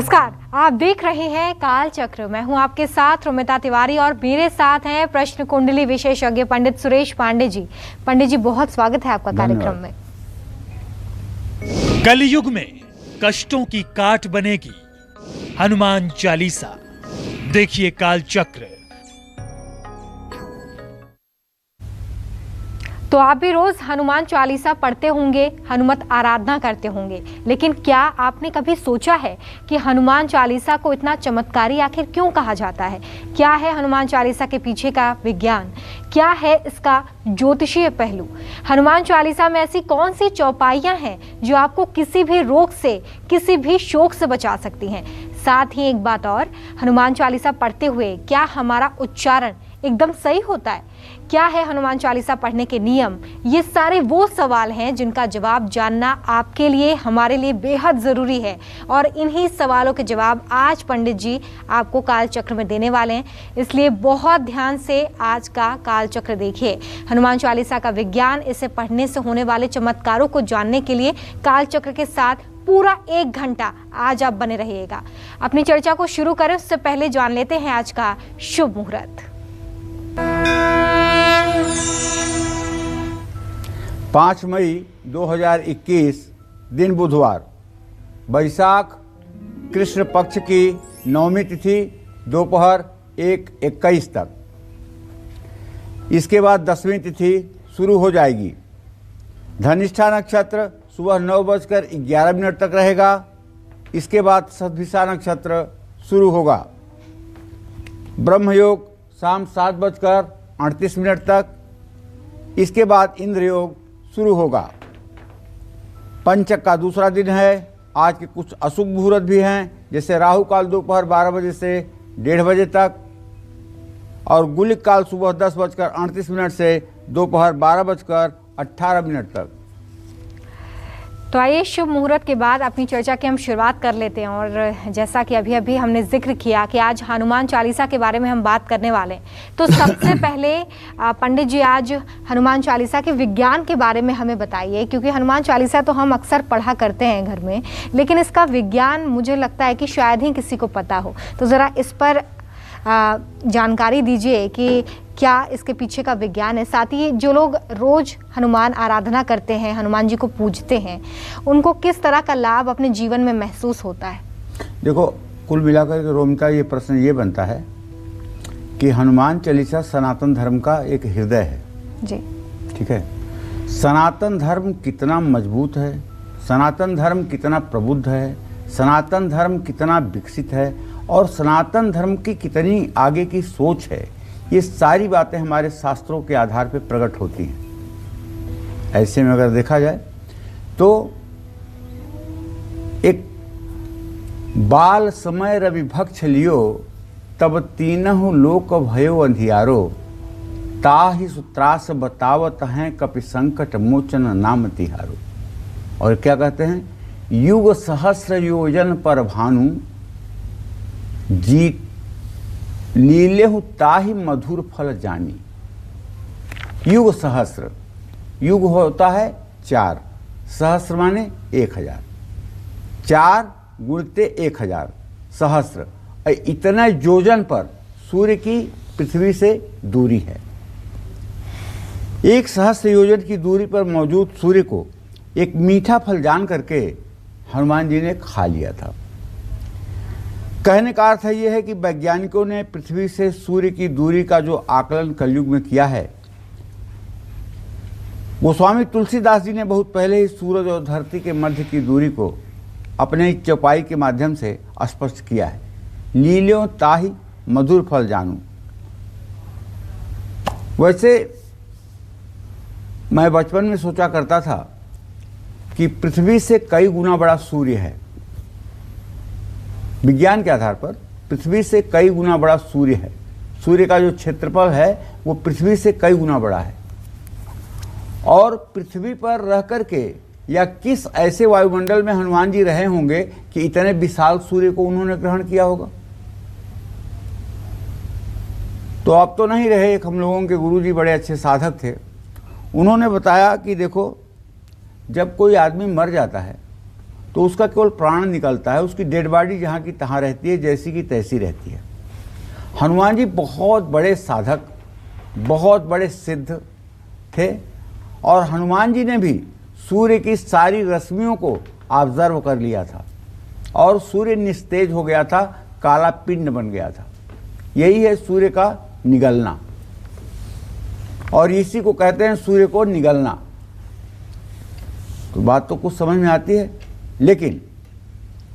नमस्कार, आप देख रहे हैं काल चक्र। मैं हूं आपके साथ रोमिता तिवारी और मेरे साथ हैं प्रश्न कुंडली विशेषज्ञ पंडित सुरेश पांडे जी। पंडित जी, बहुत स्वागत है आपका कार्यक्रम में। कलयुग में कष्टों की काट बनेगी हनुमान चालीसा। देखिए काल चक्र। तो आप भी रोज हनुमान चालीसा पढ़ते होंगे, हनुमत आराधना करते होंगे, लेकिन क्या आपने कभी सोचा है कि हनुमान चालीसा को इतना चमत्कारी आखिर क्यों कहा जाता है? क्या है हनुमान चालीसा के पीछे का विज्ञान? क्या है इसका ज्योतिषीय पहलू? हनुमान चालीसा में ऐसी कौन सी चौपाइयां हैं जो आपको किसी भी रोग से, किसी भी शोक से बचा सकती हैं? साथ ही एक बात और, हनुमान चालीसा पढ़ते हुए क्या हमारा उच्चारण एकदम सही होता है? क्या है हनुमान चालीसा पढ़ने के नियम? ये सारे वो सवाल हैं जिनका जवाब जानना आपके लिए, हमारे लिए बेहद ज़रूरी है। और इन्हीं सवालों के जवाब आज पंडित जी आपको काल चक्र में देने वाले हैं, इसलिए बहुत ध्यान से आज का काल चक्र देखिए। हनुमान चालीसा का विज्ञान, इसे पढ़ने से होने वाले चमत्कारों को जानने के लिए काल चक्र के साथ पूरा 1 घंटा आज आप बने रहिएगा। अपनी चर्चा को शुरू करें उससे पहले जान लेते हैं आज का शुभ मुहूर्त। 5 मई 2021 दिन बुधवार, वैशाख कृष्ण पक्ष की 9वीं तिथि दोपहर 1:21 तक। इसके बाद 10वीं तिथि शुरू हो जाएगी। धनिष्ठा नक्षत्र सुबह 9:11 तक रहेगा। इसके बाद शतभिषा नक्षत्र शुरू होगा। ब्रह्मयोग शाम 7:38 तक। इसके बाद इंद्र योग शुरू होगा। पंचक का दूसरा दिन है। आज के कुछ अशुभ मुहूर्त भी हैं, जैसे राहु काल दोपहर 12 बजे से 1:30 बजे तक और गुलिक काल सुबह 10:38 से दोपहर 12:18 तक। तो आइए शुभ मुहूर्त के बाद अपनी चर्चा की हम शुरुआत कर लेते हैं। और जैसा कि अभी अभी हमने जिक्र किया कि आज हनुमान चालीसा के बारे में हम बात करने वाले हैं, तो सबसे पहले पंडित जी आज हनुमान चालीसा के विज्ञान के बारे में हमें बताइए, क्योंकि हनुमान चालीसा तो हम अक्सर पढ़ा करते हैं घर में, लेकिन इसका विज्ञान मुझे लगता है कि शायद ही किसी को पता हो। तो ज़रा इस पर जानकारी दीजिए कि क्या इसके पीछे का विज्ञान है। साथ ही जो लोग रोज हनुमान आराधना करते हैं, हनुमान जी को पूजते हैं, उनको किस तरह का लाभ अपने जीवन में महसूस होता है? देखो, कुल मिलाकर के रोमिता, ये प्रश्न ये बनता है कि हनुमान चालीसा सनातन धर्म का एक हृदय है जी। ठीक है। सनातन धर्म कितना मजबूत है, सनातन धर्म कितना प्रबुद्ध है, सनातन धर्म कितना विकसित है और सनातन धर्म की कितनी आगे की सोच है, ये सारी बातें हमारे शास्त्रों के आधार पर प्रकट होती हैं। ऐसे में अगर देखा जाए तो एक बाल समय रवि भक्ष लियो, तब तीनहु लोक भयो अंधियारो, ताहि सुत्रास बतावत हैं कपि संकट मोचन नाम तिहारो। और क्या कहते हैं? युग सहस्र योजन पर भानु, जीत लीलेहु ताहि मधुर फल जानी। युग सहस्र, युग होता है 4, सहस्र माने 1000, 4 गुणते 1000 सहस्र। इतने योजन पर सूर्य की पृथ्वी से दूरी है। 1 सहस्र योजन की दूरी पर मौजूद सूर्य को एक मीठा फल जान करके हनुमान जी ने खा लिया था। कहने का अर्थ यह है कि वैज्ञानिकों ने पृथ्वी से सूर्य की दूरी का जो आकलन कलयुग में किया है, गोस्वामी तुलसीदास जी ने बहुत पहले ही सूरज और धरती के मध्य की दूरी को अपने इस चौपाई के माध्यम से स्पष्ट किया है। लील्यों ताहि मधुर फल जानू। वैसे मैं बचपन में सोचा करता था कि पृथ्वी से कई गुना बड़ा सूर्य है। विज्ञान के आधार पर पृथ्वी से कई गुना बड़ा सूर्य है। सूर्य का जो क्षेत्रफल है वो पृथ्वी से कई गुना बड़ा है। और पृथ्वी पर रह करके या किस ऐसे वायुमंडल में हनुमान जी रहे होंगे कि इतने विशाल सूर्य को उन्होंने ग्रहण किया होगा? तो अब तो नहीं रहे। एक हम लोगों के गुरुजी बड़े अच्छे साधक थे, उन्होंने बताया कि देखो, जब कोई आदमी मर जाता है तो उसका केवल प्राण निकलता है, उसकी डेड बॉडी जहाँ की तहाँ रहती है, जैसी की तैसी रहती है। हनुमान जी बहुत बड़े साधक, बहुत बड़े सिद्ध थे, और हनुमान जी ने भी सूर्य की सारी रश्मियों को ऑब्जर्व कर लिया था और सूर्य निस्तेज हो गया था, काला पिंड बन गया था। यही है सूर्य का निगलना, और इसी को कहते हैं सूर्य को निगलना। तो बात तो कुछ समझ में आती है, लेकिन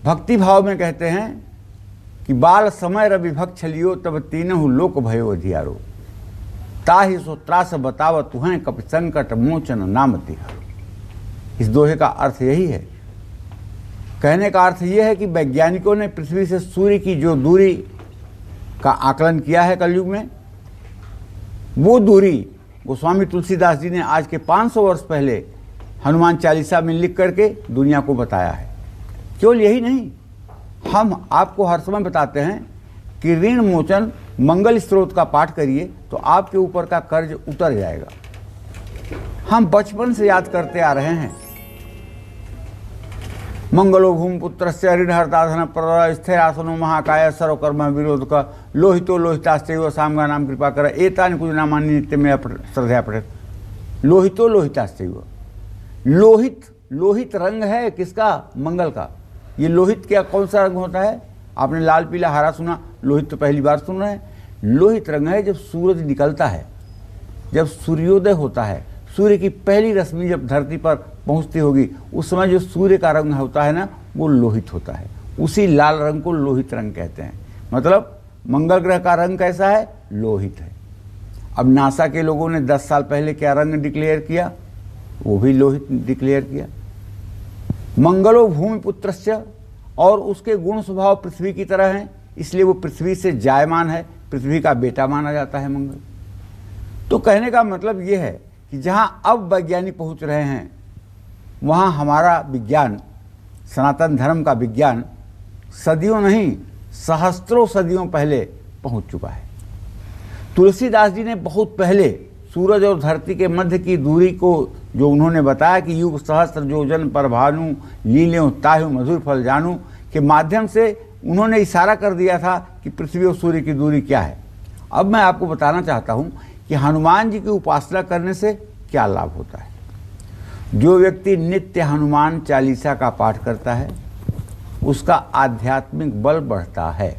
भक्ति भाव में कहते हैं कि बाल समय रवि भक्त छलियो तब तीनहु लोक भयो अधियारो, ताहि सो त्रास बताव तुहें कपि संकट मोचन नाम तिहारो। इस दोहे का अर्थ यही है। कहने का अर्थ यह है कि वैज्ञानिकों ने पृथ्वी से सूर्य की जो दूरी का आकलन किया है कलयुग में, वो दूरी गोस्वामी तुलसीदास जी ने आज के 500 वर्ष पहले हनुमान चालीसा में लिख करके दुनिया को बताया है। केवल यही नहीं, हम आपको हर समय बताते हैं कि ऋण मोचन मंगल स्त्रोत का पाठ करिए तो आपके ऊपर का कर्ज उतर जाएगा। हम बचपन से याद करते आ रहे हैं, मंगलो भूमिपुत्रस्य ऋणहर्ता धन प्रदा स्थिरासनो महाकाय सर्वकर्म विरोध का लोहितो लोहिताश्चैव सामगा नाम कृपा कर एतानि कुछ नामानि नित्य में श्रद्धा पठेत। लोहितो लोहिताश्चैव, लोहित लोहित रंग है किसका? मंगल का। ये लोहित क्या कौन सा रंग होता है? आपने लाल पीला हरा सुना, लोहित तो पहली बार सुन रहे हैं। लोहित रंग है जब सूरज निकलता है, जब सूर्योदय होता है, सूर्य की पहली रश्मि जब धरती पर पहुंचती होगी, उस समय जो सूर्य का रंग होता है ना, वो लोहित होता है। उसी लाल रंग को लोहित रंग कहते हैं। मतलब मंगल ग्रह का रंग कैसा है? लोहित है। अब नासा के लोगों ने 10 साल पहले क्या रंग डिक्लेयर किया? वो भी लोहित डिक्लेयर किया। मंगलो भूमिपुत्रस्य, और उसके गुण स्वभाव पृथ्वी की तरह हैं, इसलिए वो पृथ्वी से जायमान है, पृथ्वी का बेटा माना जाता है मंगल। तो कहने का मतलब ये है कि जहाँ अब वैज्ञानिक पहुँच रहे हैं, वहाँ हमारा विज्ञान, सनातन धर्म का विज्ञान सदियों नहीं सहस्त्रों सदियों पहले पहुँच चुका है। तुलसीदास जी ने बहुत पहले सूरज और धरती के मध्य की दूरी को जो उन्होंने बताया कि युग सहस्त्र योजन पर भानु लील्यों ताहु मधुर फल जानू के माध्यम से उन्होंने इशारा कर दिया था कि पृथ्वी और सूर्य की दूरी क्या है। अब मैं आपको बताना चाहता हूं कि हनुमान जी की उपासना करने से क्या लाभ होता है। जो व्यक्ति नित्य हनुमान चालीसा का पाठ करता है, उसका आध्यात्मिक बल बढ़ता है।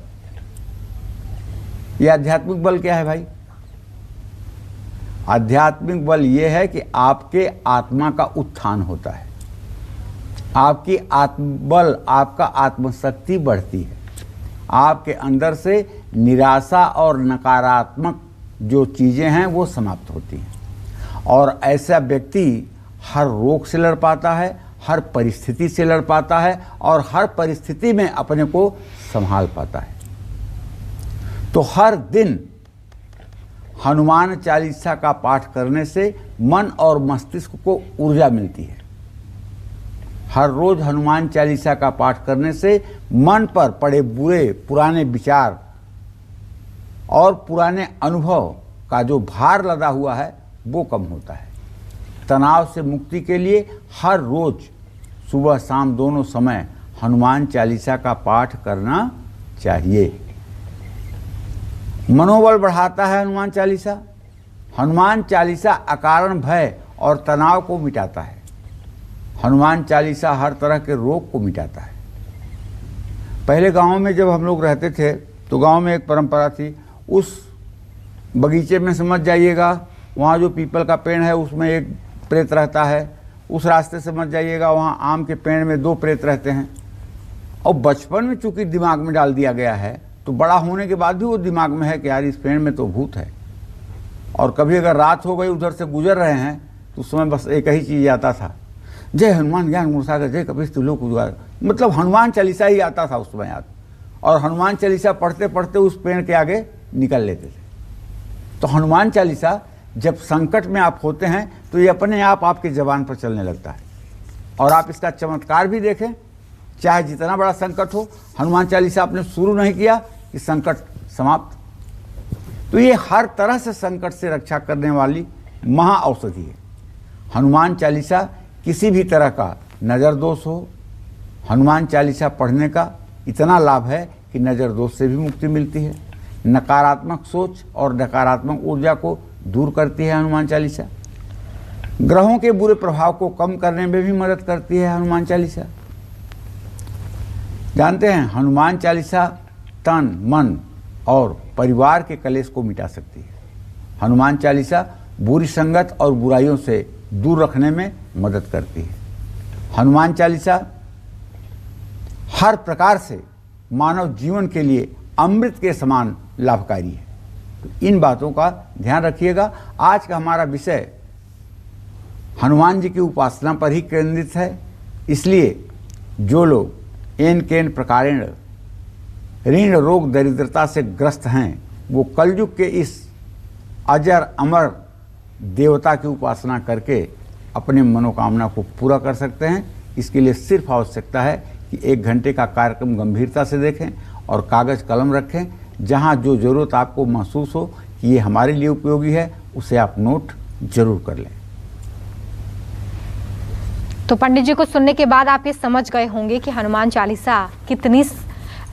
यह आध्यात्मिक बल क्या है भाई? आध्यात्मिक बल यह है कि आपके आत्मा का उत्थान होता है, आपकी आत्मबल, आपका आत्मशक्ति बढ़ती है, आपके अंदर से निराशा और नकारात्मक जो चीज़ें हैं वो समाप्त होती हैं, और ऐसा व्यक्ति हर रोग से लड़ पाता है, हर परिस्थिति से लड़ पाता है, और हर परिस्थिति में अपने को संभाल पाता है। तो हर दिन हनुमान चालीसा का पाठ करने से मन और मस्तिष्क को ऊर्जा मिलती है। हर रोज हनुमान चालीसा का पाठ करने से मन पर पड़े बुरे पुराने विचार और पुराने अनुभव का जो भार लदा हुआ है वो कम होता है। तनाव से मुक्ति के लिए हर रोज सुबह शाम दोनों समय हनुमान चालीसा का पाठ करना चाहिए। मनोबल बढ़ाता है हनुमान चालीसा। हनुमान चालीसा अकारण भय और तनाव को मिटाता है। हनुमान चालीसा हर तरह के रोग को मिटाता है। पहले गांव में जब हम लोग रहते थे तो गांव में एक परंपरा थी, उस बगीचे में समझ जाइएगा, वहाँ जो पीपल का पेड़ है उसमें एक प्रेत रहता है। उस रास्ते समझ जाइएगा, वहाँ आम के पेड़ में 2 प्रेत रहते हैं। और बचपन में चूंकि दिमाग में डाल दिया गया है, तो बड़ा होने के बाद भी वो दिमाग में है कि यार इस पेड़ में तो भूत है। और कभी अगर रात हो गई, उधर से गुजर रहे हैं, तो उस समय बस एक ही चीज़ आता था, जय हनुमान ज्ञान गुण सागर जय कपीश त्रिलोक उजियार। मतलब हनुमान चालीसा ही आता था उस समय याद। और हनुमान चालीसा पढ़ते पढ़ते उस पेड़ के आगे निकल लेते थे। तो हनुमान चालीसा जब संकट में आप होते हैं तो ये अपने आप आपके जबान पर चलने लगता है। और आप इसका चमत्कार भी देखें, चाहे जितना बड़ा संकट हो, हनुमान चालीसा आपने शुरू नहीं किया कि संकट समाप्त। तो ये हर तरह से संकट से रक्षा करने वाली महा औषधि है। हनुमान चालीसा किसी भी तरह का नज़र दोष हो, हनुमान चालीसा पढ़ने का इतना लाभ है कि नज़र दोष से भी मुक्ति मिलती है, नकारात्मक सोच और नकारात्मक ऊर्जा को दूर करती है हनुमान चालीसा, ग्रहों के बुरे प्रभाव को कम करने में भी मदद करती है हनुमान चालीसा। जानते हैं हनुमान चालीसा तन, मन और परिवार के कलेश को मिटा सकती है। हनुमान चालीसा बुरी संगत और बुराइयों से दूर रखने में मदद करती है। हनुमान चालीसा हर प्रकार से मानव जीवन के लिए अमृत के समान लाभकारी है। तो इन बातों का ध्यान रखिएगा। आज का हमारा विषय हनुमान जी की उपासना पर ही केंद्रित है, इसलिए जो लोग एन केन प्रकारेण ऋण रोग दरिद्रता से ग्रस्त हैं वो कलयुग के इस अजर अमर देवता की उपासना करके अपने मनोकामना को पूरा कर सकते हैं। इसके लिए सिर्फ आवश्यकता है कि 1 घंटे का कार्यक्रम गंभीरता से देखें और कागज़ कलम रखें। जहां जो ज़रूरत आपको महसूस हो कि ये हमारे लिए उपयोगी है, उसे आप नोट जरूर कर लें। तो पंडित जी को सुनने के बाद आप ये समझ गए होंगे कि हनुमान चालीसा कितनी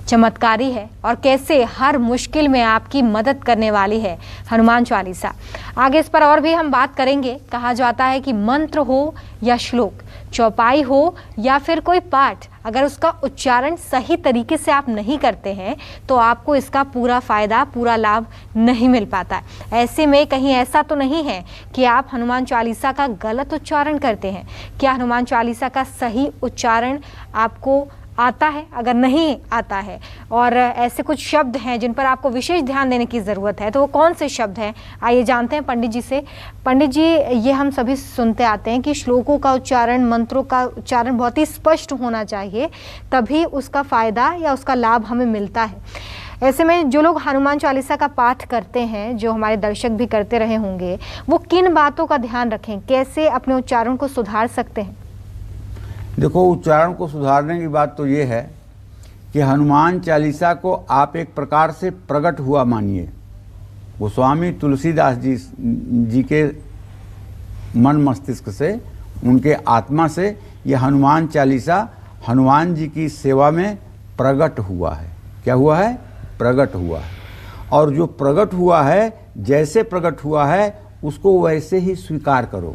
चमत्कारी है और कैसे हर मुश्किल में आपकी मदद करने वाली है हनुमान चालीसा। आगे इस पर और भी हम बात करेंगे। कहा जाता है कि मंत्र हो या श्लोक, चौपाई हो या फिर कोई पाठ, अगर उसका उच्चारण सही तरीके से आप नहीं करते हैं तो आपको इसका पूरा फ़ायदा, पूरा लाभ नहीं मिल पाता। ऐसे में कहीं ऐसा तो नहीं है कि आप हनुमान चालीसा का गलत उच्चारण करते हैं? क्या हनुमान चालीसा का सही उच्चारण आपको आता है? अगर नहीं आता है और ऐसे कुछ शब्द हैं जिन पर आपको विशेष ध्यान देने की ज़रूरत है, तो वो कौन से शब्द हैं? आइए जानते हैं पंडित जी से। पंडित जी, ये हम सभी सुनते आते हैं कि श्लोकों का उच्चारण, मंत्रों का उच्चारण बहुत ही स्पष्ट होना चाहिए, तभी उसका फ़ायदा या उसका लाभ हमें मिलता है। ऐसे में जो लोग हनुमान चालीसा का पाठ करते हैं, जो हमारे दर्शक भी करते रहे होंगे, वो किन बातों का ध्यान रखें? कैसे अपने उच्चारण को सुधार सकते हैं? देखो, उच्चारण को सुधारने की बात तो ये है कि हनुमान चालीसा को आप एक प्रकार से प्रकट हुआ मानिए। गोस्वामी तुलसीदास जी के मन मस्तिष्क से, उनके आत्मा से यह हनुमान चालीसा हनुमान जी की सेवा में प्रकट हुआ है। क्या हुआ है? प्रकट हुआ है। और जो प्रकट हुआ है, जैसे प्रकट हुआ है उसको वैसे ही स्वीकार करो।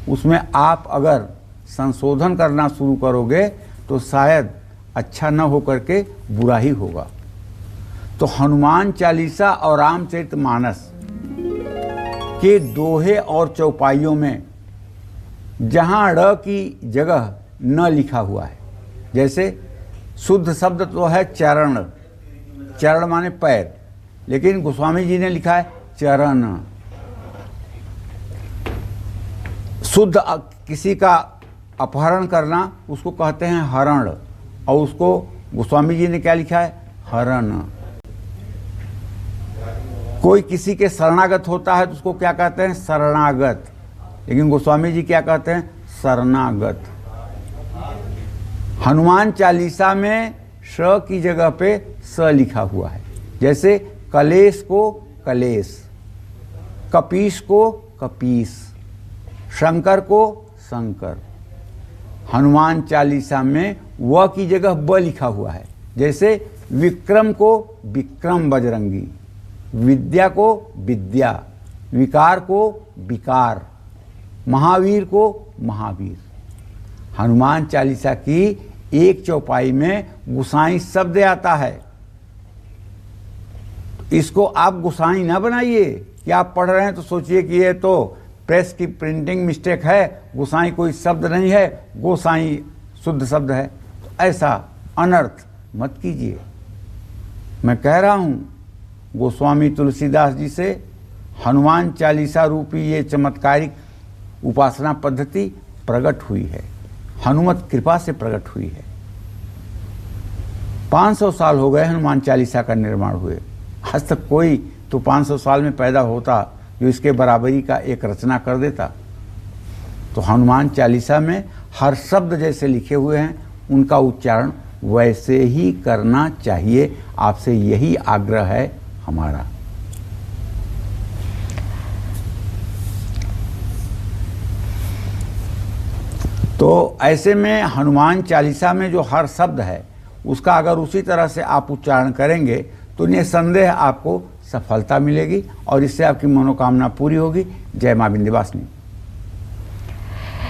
उसमें आप अगर संशोधन करना शुरू करोगे तो शायद अच्छा न होकर के बुरा ही होगा। तो हनुमान चालीसा और रामचरितमानस के दोहे और चौपाइयों में जहाँ ड़ की जगह न लिखा हुआ है, जैसे शुद्ध शब्द तो है चरण, चरण माने पैर, लेकिन गोस्वामी जी ने लिखा है चरण। शुद्ध किसी का अपहरण करना उसको कहते हैं हरण, और उसको गोस्वामी जी ने क्या लिखा है? हरण। कोई किसी के शरणागत होता है तो उसको क्या कहते हैं? शरणागत, लेकिन गोस्वामी जी क्या कहते हैं? शरणागत। हनुमान चालीसा में श की जगह पे स लिखा हुआ है, जैसे कलेश को कलेश, कपीश को कपीस, शंकर को शंकर। हनुमान चालीसा में व की जगह ब लिखा हुआ है, जैसे विक्रम को विक्रम बजरंगी, विद्या को विद्या, विकार को विकार, महावीर को महावीर। हनुमान चालीसा की एक चौपाई में गुसाई शब्द आता है। इसको आप गुसाई ना बनाइए कि आप पढ़ रहे हैं तो सोचिए कि ये तो प्रेस की प्रिंटिंग मिस्टेक है, गोसाई कोई शब्द नहीं है, गोसाई शुद्ध शब्द है। तो ऐसा अनर्थ मत कीजिए। मैं कह रहा हूँ गोस्वामी तुलसीदास जी से हनुमान चालीसा रूपी ये चमत्कारिक उपासना पद्धति प्रकट हुई है, हनुमत कृपा से प्रकट हुई है। 500 साल हो गए हनुमान चालीसा का निर्माण हुए, आज तक कोई तो 500 साल में पैदा होता जो इसके बराबरी का एक रचना कर देता। तो हनुमान चालीसा में हर शब्द जैसे लिखे हुए हैं उनका उच्चारण वैसे ही करना चाहिए। आपसे यही आग्रह है हमारा। तो ऐसे में हनुमान चालीसा में जो हर शब्द है उसका अगर उसी तरह से आप उच्चारण करेंगे तो निसंदेह आपको सफलता मिलेगी और इससे आपकी मनोकामना पूरी होगी। जय मां विंध्यवासिनी।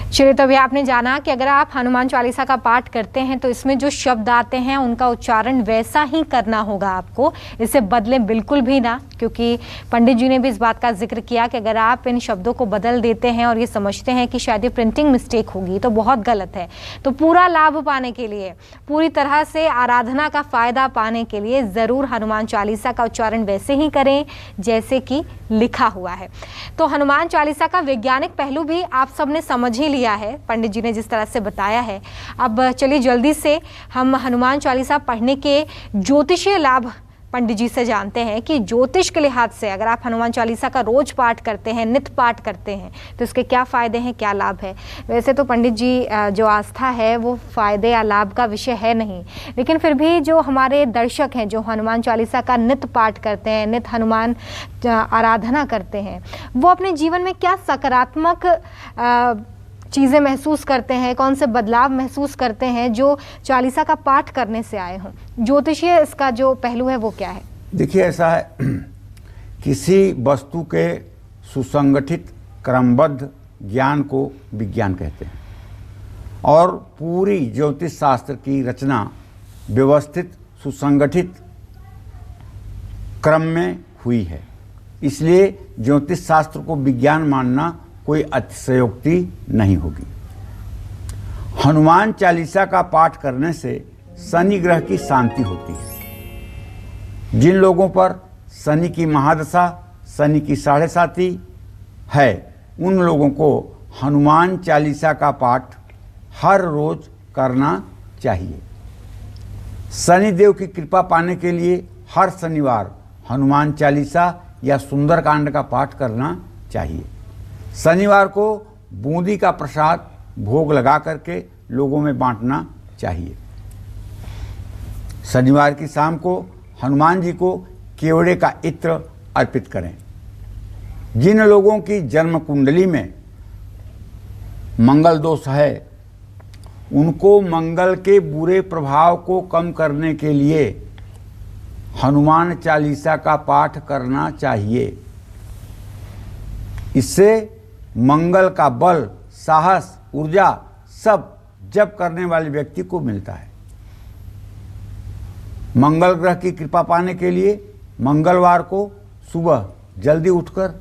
चलिए, तो अभी आपने जाना कि अगर आप हनुमान चालीसा का पाठ करते हैं तो इसमें जो शब्द आते हैं उनका उच्चारण वैसा ही करना होगा आपको, इसे बदलें बिल्कुल भी ना, क्योंकि पंडित जी ने भी इस बात का जिक्र किया कि अगर आप इन शब्दों को बदल देते हैं और ये समझते हैं कि शायद ये प्रिंटिंग मिस्टेक होगी तो बहुत गलत है। तो पूरा लाभ पाने के लिए, पूरी तरह से आराधना का फ़ायदा पाने के लिए ज़रूर हनुमान चालीसा का उच्चारण वैसे ही करें जैसे कि लिखा हुआ है। तो हनुमान चालीसा का वैज्ञानिक पहलू भी आप सब ने समझ ही लिया है, पंडित जी ने जिस तरह से बताया है। अब चलिए जल्दी से हम हनुमान चालीसा पढ़ने के ज्योतिषीय लाभ पंडित जी से जानते हैं कि ज्योतिष के लिहाज से अगर आप हनुमान चालीसा का रोज पाठ करते हैं, नित्य पाठ करते हैं, तो इसके क्या फ़ायदे हैं, क्या लाभ है। वैसे तो पंडित जी जो आस्था है वो फ़ायदे या लाभ का विषय है नहीं, लेकिन फिर भी जो हमारे दर्शक हैं जो हनुमान चालीसा का नित्य पाठ करते हैं, नित्य हनुमान आराधना करते हैं, वो अपने जीवन में क्या सकारात्मक चीज़ें महसूस करते हैं, कौन से बदलाव महसूस करते हैं जो चालीसा का पाठ करने से आए हों। ज्योतिषीय इसका जो पहलू है वो क्या है? देखिए, ऐसा है, किसी वस्तु के सुसंगठित क्रमबद्ध ज्ञान को विज्ञान कहते हैं और पूरी ज्योतिष शास्त्र की रचना व्यवस्थित सुसंगठित क्रम में हुई है। इसलिए ज्योतिष शास्त्र को विज्ञान मानना कोई अतिशयोक्ति नहीं होगी। हनुमान चालीसा का पाठ करने से शनि ग्रह की शांति होती है। जिन लोगों पर शनि की महादशा, शनि की 7.5 है, उन लोगों को हनुमान चालीसा का पाठ हर रोज करना चाहिए। शनि देव की कृपा पाने के लिए हर शनिवार हनुमान चालीसा या सुंदरकांड का पाठ करना चाहिए। शनिवार को बूंदी का प्रसाद भोग लगा करके लोगों में बांटना चाहिए। शनिवार की शाम को हनुमान जी को केवड़े का इत्र अर्पित करें। जिन लोगों की जन्म कुंडली में मंगल दोष है, उनको मंगल के बुरे प्रभाव को कम करने के लिए हनुमान चालीसा का पाठ करना चाहिए। इससे मंगल का बल, साहस, ऊर्जा सब जप करने वाले व्यक्ति को मिलता है। मंगल ग्रह की कृपा पाने के लिए मंगलवार को सुबह जल्दी उठकर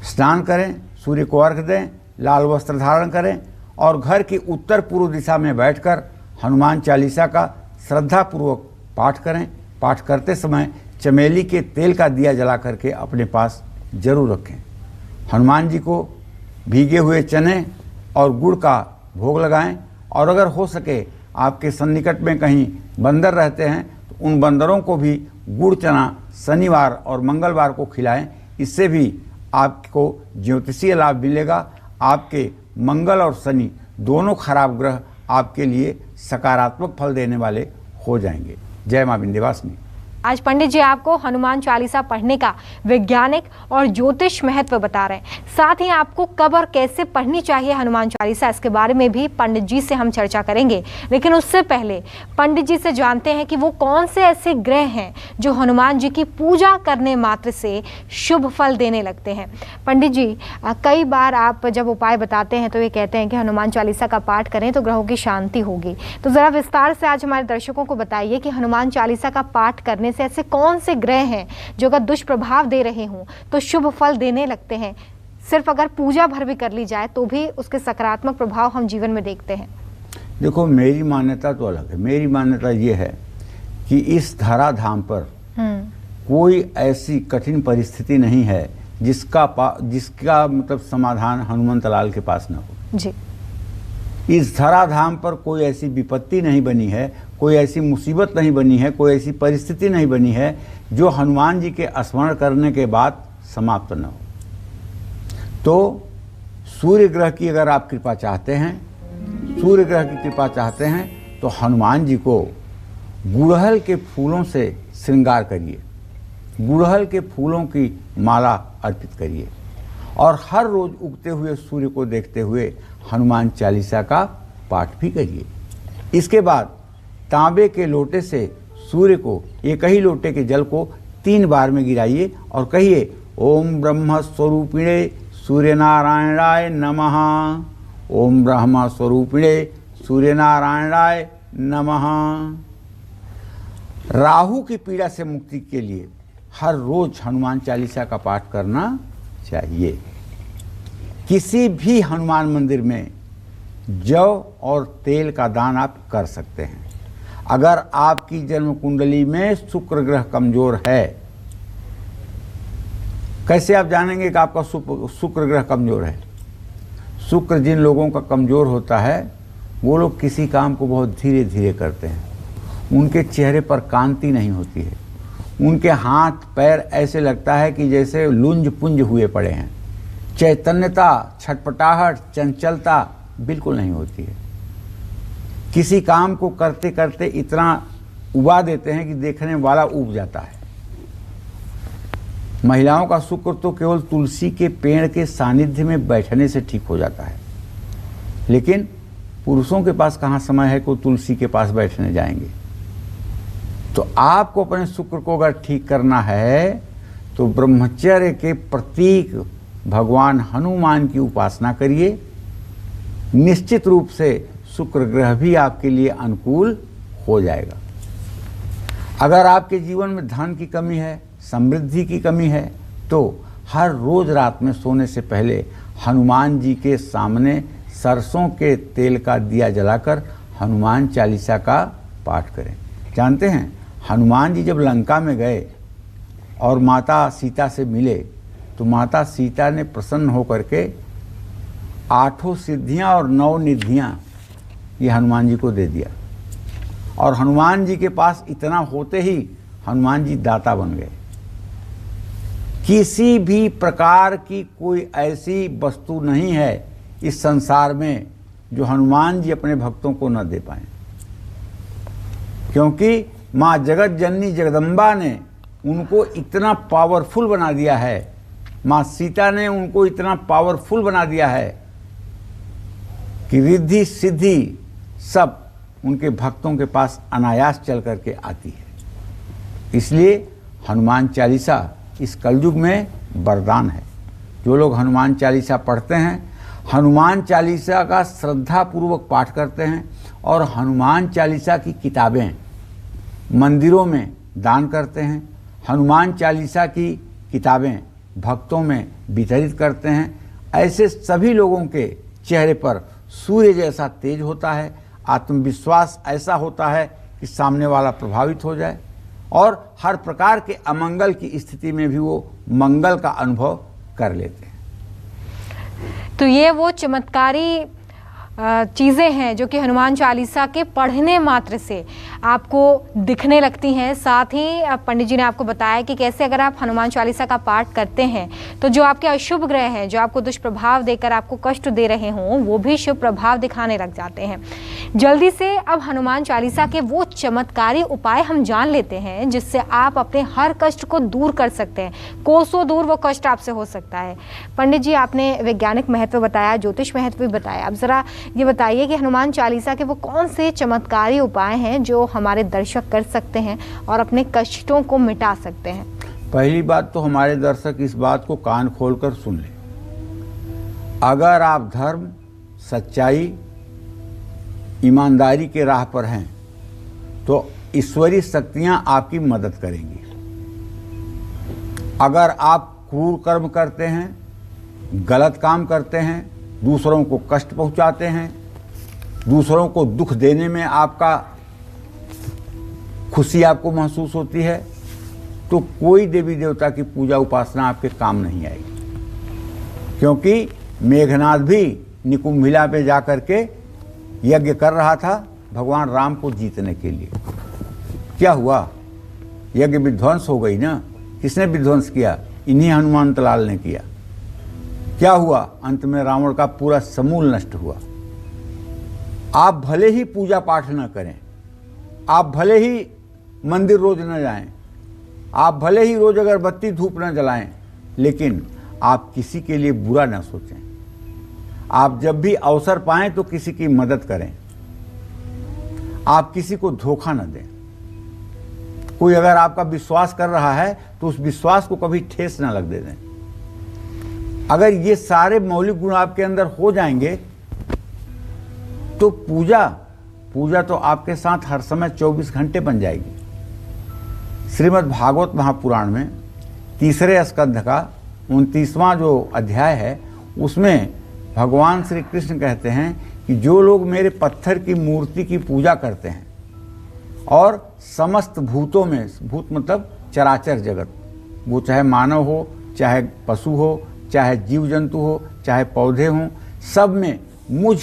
स्नान करें, सूर्य को अर्घ्य दें, लाल वस्त्र धारण करें और घर की उत्तर पूर्व दिशा में बैठकर हनुमान चालीसा का श्रद्धापूर्वक पाठ करें। पाठ करते समय चमेली के तेल का दिया जला करके अपने पास जरूर रखें। हनुमान जी को भीगे हुए चने और गुड़ का भोग लगाएं और अगर हो सके आपके सन्निकट में कहीं बंदर रहते हैं तो उन बंदरों को भी गुड़ चना शनिवार और मंगलवार को खिलाएं। इससे भी आपको ज्योतिषीय लाभ मिलेगा। आपके मंगल और शनि दोनों खराब ग्रह आपके लिए सकारात्मक फल देने वाले हो जाएंगे। जय मां विंध्यवासिनी। आज पंडित जी आपको हनुमान चालीसा पढ़ने का वैज्ञानिक और ज्योतिष महत्व बता रहे हैं। साथ ही आपको कब और कैसे पढ़नी चाहिए हनुमान चालीसा, इसके बारे में भी पंडित जी से हम चर्चा करेंगे। लेकिन उससे पहले पंडित जी से जानते हैं कि वो कौन से ऐसे ग्रह हैं जो हनुमान जी की पूजा करने मात्र से शुभ फल देने लगते हैं। पंडित जी, कई बार आप जब उपाय बताते हैं तो ये कहते हैं कि हनुमान चालीसा का पाठ करें तो ग्रहों की शांति होगी। तो ज़रा विस्तार से आज हमारे दर्शकों को बताइए कि हनुमान चालीसा का पाठ करने से ऐसे कौन से ग्रह हैं जो अगर दुष्प्रभाव दे रहे हों तो शुभ फल देने लगते हैं। सिर्फ अगर पूजा भर भी कर ली जाए तो भी उसके सकारात्मक प्रभाव हम जीवन में देखते हैं। देखो, मेरी मान्यता तो अलग है। मेरी मान्यता ये है कि इस धराधाम पर कोई ऐसी कठिन परिस्थिति नहीं है जिसका मतलब समाधान हनुमंत लाल के पास न हो। जी। इस धराधाम पर कोई ऐसी विपत्ति नहीं बनी है, कोई ऐसी मुसीबत नहीं बनी है, कोई ऐसी परिस्थिति नहीं बनी है जो हनुमान जी के स्मरण करने के बाद समाप्त न हो। तो सूर्य ग्रह की अगर आप कृपा चाहते हैं, सूर्य ग्रह की कृपा चाहते हैं तो हनुमान जी को गुड़हल के फूलों से श्रृंगार करिए, गुड़हल के फूलों की माला अर्पित करिए और हर रोज उगते हुए सूर्य को देखते हुए हनुमान चालीसा का पाठ भी करिए। इसके बाद तांबे के लोटे से सूर्य को, एक ही लोटे के जल को 3 बार में गिराइए और कहिए ओम ब्रह्म स्वरूपिणे सूर्य नारायणाय नमः, ओम ब्रह्म स्वरूपिणे सूर्य नारायणाय नमः। राहु की पीड़ा से मुक्ति के लिए हर रोज हनुमान चालीसा का पाठ करना चाहिए। किसी भी हनुमान मंदिर में जौ और तेल का दान आप कर सकते हैं। अगर आपकी जन्म कुंडली में शुक्र ग्रह कमजोर है, कैसे आप जानेंगे कि आपका शुक्र ग्रह कमजोर है? शुक्र जिन लोगों का कमजोर होता है वो लोग किसी काम को बहुत धीरे धीरे करते हैं, उनके चेहरे पर कांति नहीं होती है, उनके हाथ पैर ऐसे लगता है कि जैसे लुंज पुंज हुए पड़े हैं, चैतन्यता, छटपटाहट, चंचलता बिल्कुल नहीं होती है। किसी काम को करते करते इतना उबा देते हैं कि देखने वाला उब जाता है। महिलाओं का शुक्र तो केवल तुलसी के पेड़ के सानिध्य में बैठने से ठीक हो जाता है, लेकिन पुरुषों के पास कहाँ समय है कि तुलसी के पास बैठने जाएंगे। तो आपको अपने शुक्र को अगर ठीक करना है तो ब्रह्मचर्य के प्रतीक भगवान हनुमान की उपासना करिए। निश्चित रूप से शुक्र ग्रह भी आपके लिए अनुकूल हो जाएगा। अगर आपके जीवन में धन की कमी है, समृद्धि की कमी है, तो हर रोज रात में सोने से पहले हनुमान जी के सामने सरसों के तेल का दिया जलाकर हनुमान चालीसा का पाठ करें। जानते हैं, हनुमान जी जब लंका में गए और माता सीता से मिले तो माता सीता ने प्रसन्न होकर के 8 सिद्धियां और 9 निधियां ये हनुमान जी को दे दिया। और हनुमान जी के पास इतना होते ही हनुमान जी दाता बन गए। किसी भी प्रकार की कोई ऐसी वस्तु नहीं है इस संसार में जो हनुमान जी अपने भक्तों को न दे पाए, क्योंकि माँ जगत जननी जगदम्बा ने उनको इतना पावरफुल बना दिया है, माँ सीता ने उनको इतना पावरफुल बना दिया है कि रिद्धि सिद्धि सब उनके भक्तों के पास अनायास चल करके आती है। इसलिए हनुमान चालीसा इस कलयुग में वरदान है। जो लोग हनुमान चालीसा पढ़ते हैं, हनुमान चालीसा का श्रद्धा पूर्वक पाठ करते हैं और हनुमान चालीसा की किताबें मंदिरों में दान करते हैं, हनुमान चालीसा की किताबें भक्तों में वितरित करते हैं, ऐसे सभी लोगों के चेहरे पर सूर्य जैसा तेज होता है, आत्मविश्वास ऐसा होता है कि सामने वाला प्रभावित हो जाए और हर प्रकार के अमंगल की स्थिति में भी वो मंगल का अनुभव कर लेते हैं। तो ये वो चमत्कारी चीज़ें हैं जो कि हनुमान चालीसा के पढ़ने मात्र से आपको दिखने लगती हैं। साथ ही पंडित जी ने आपको बताया कि कैसे अगर आप हनुमान चालीसा का पाठ करते हैं तो जो आपके अशुभ ग्रह हैं, जो आपको दुष्प्रभाव देकर आपको कष्ट दे रहे हों, वो भी शुभ प्रभाव दिखाने लग जाते हैं। जल्दी से अब हनुमान चालीसा के वो चमत्कारी उपाय हम जान लेते हैं जिससे आप अपने हर कष्ट को दूर कर सकते हैं। कोसों दूर वो कष्ट आपसे हो सकता है। पंडित जी, आपने वैज्ञानिक महत्व बताया, ज्योतिष महत्व भी बताया। अब ज़रा ये बताइए कि हनुमान चालीसा के वो कौन से चमत्कारी उपाय हैं जो हमारे दर्शक कर सकते हैं और अपने कष्टों को मिटा सकते हैं। पहली बात तो हमारे दर्शक इस बात को कान खोलकर सुन लें। अगर आप धर्म, सच्चाई, ईमानदारी के राह पर हैं तो ईश्वरीय शक्तियां आपकी मदद करेंगी। अगर आप क्रूर कर्म करते हैं, गलत काम करते हैं, दूसरों को कष्ट पहुंचाते हैं, दूसरों को दुख देने में आपका खुशी आपको महसूस होती है, तो कोई देवी देवता की पूजा उपासना आपके काम नहीं आएगी। क्योंकि मेघनाद भी निकुंभिला पे जाकर के यज्ञ कर रहा था भगवान राम को जीतने के लिए। क्या हुआ? यज्ञ विध्वंस हो गई ना। किसने विध्वंस किया? इन्हीं हनुमंत लाल ने किया। क्या हुआ? अंत में रावण का पूरा समूल नष्ट हुआ। आप भले ही पूजा पाठ न करें, आप भले ही मंदिर रोज न जाएं, आप भले ही रोज अगरबत्ती धूप न जलाएं, लेकिन आप किसी के लिए बुरा न सोचें। आप जब भी अवसर पाएं तो किसी की मदद करें। आप किसी को धोखा न दें। कोई अगर आपका विश्वास कर रहा है तो उस विश्वास को कभी ठेस न लग दें। अगर ये सारे मौलिक गुण आपके अंदर हो जाएंगे तो पूजा तो आपके साथ हर समय 24 घंटे बन जाएगी। श्रीमद् भागवत महापुराण में 3रे स्कंध का 29वां जो अध्याय है उसमें भगवान श्री कृष्ण कहते हैं कि जो लोग मेरे पत्थर की मूर्ति की पूजा करते हैं और समस्त भूतों में, भूत मतलब चराचर जगत, वो चाहे मानव हो, चाहे पशु हो, चाहे जीव जंतु हो, चाहे पौधे हों, सब में मुझ